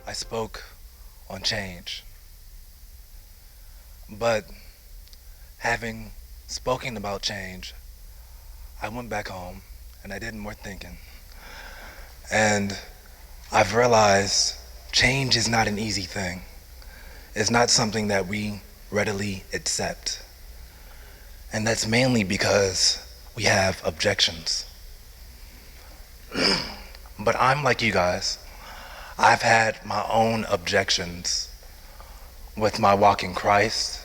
I spoke on change. But having spoken about change, I went back home and I did more thinking. And I've realized change is not an easy thing. It's not something that we readily accept. And that's mainly because we have objections. But I'm like you guys. I've had my own objections with my walk in Christ,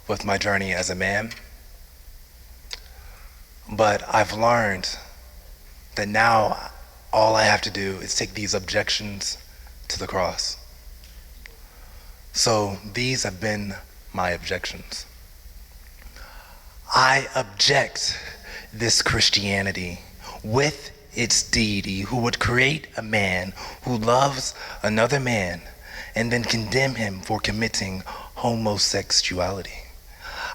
with my journey as a man. But I've learned that now all I have to do is take these objections to the cross. So these have been my objections. I object this Christianity with its deity who would create a man who loves another man and then condemn him for committing homosexuality.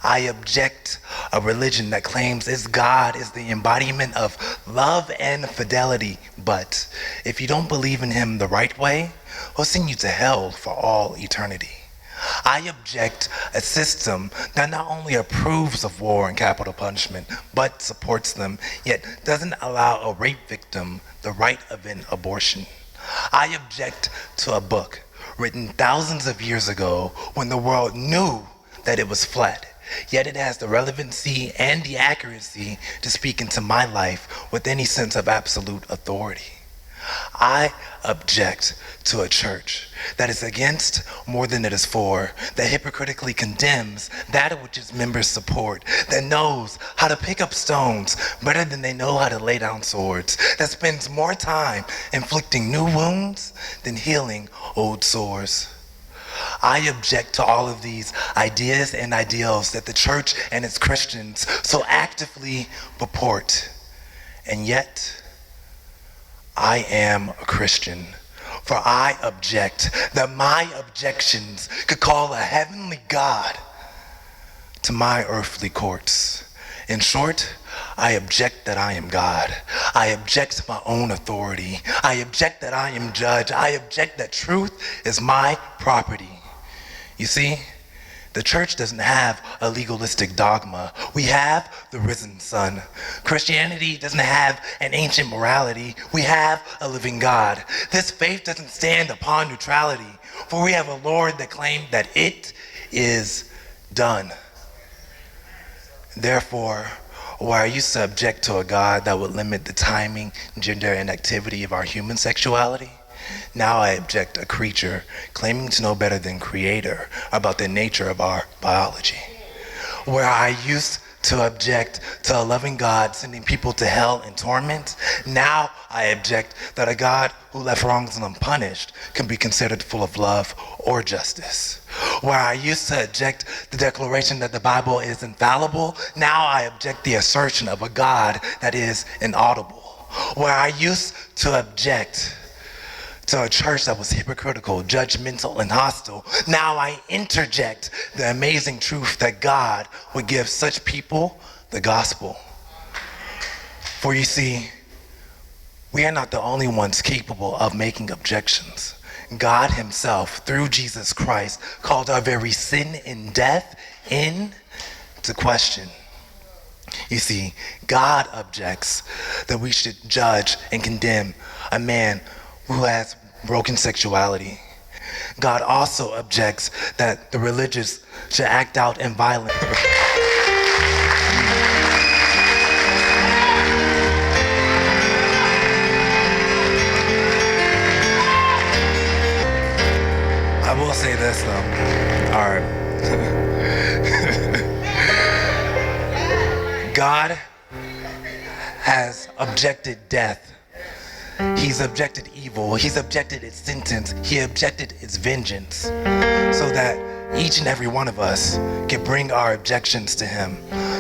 I object a religion that claims its God is the embodiment of love and fidelity, but if you don't believe in him the right way, he'll send you to hell for all eternity. I object a system that not only approves of war and capital punishment, but supports them, yet doesn't allow a rape victim the right of an abortion. I object to a book written thousands of years ago when the world knew that it was flat, yet it has the relevancy and the accuracy to speak into my life with any sense of absolute authority. I object to a church that is against more than it is for, that hypocritically condemns that which its members support, that knows how to pick up stones better than they know how to lay down swords, that spends more time inflicting new wounds than healing old sores. I object to all of these ideas and ideals that the church and its Christians so actively purport, and yet I am a Christian, for I object that my objections could call a heavenly God to my earthly courts. In short, I object that I am God. I object my own authority. I object that I am judge. I object that truth is my property. You see, the church doesn't have a legalistic dogma. We have the risen Son. Christianity doesn't have an ancient morality. We have a living God. This faith doesn't stand upon neutrality, for we have a Lord that claimed that it is done. Therefore, where I used to object to a God that would limit the timing, gender, and activity of our human sexuality, now I object a creature claiming to know better than Creator about the nature of our biology. Where I used to object to a loving God sending people to hell and torment, now I object that a God who left wrongs unpunished can be considered full of love or justice. Where I used to object the declaration that the Bible is infallible, now I object the assertion of a God that is inaudible. Where I used to object to a church that was hypocritical, judgmental, and hostile, now I interject the amazing truth that God would give such people the gospel. For you see, we are not the only ones capable of making objections. God himself, through Jesus Christ, called our very sin and death into question. You see, God objects that we should judge and condemn a man who has broken sexuality. God also objects that the religious should act out in violence. I will say this though. All right. God has objected death. He's objected evil. He's objected its sentence. He objected its vengeance, so that each and every one of us can bring our objections to him.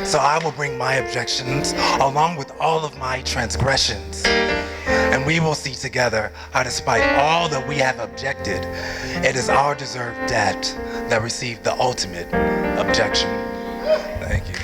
So I will bring my objections along with all of my transgressions, and we will see together how, despite all that we have objected, it is our deserved debt that received the ultimate objection. Thank you.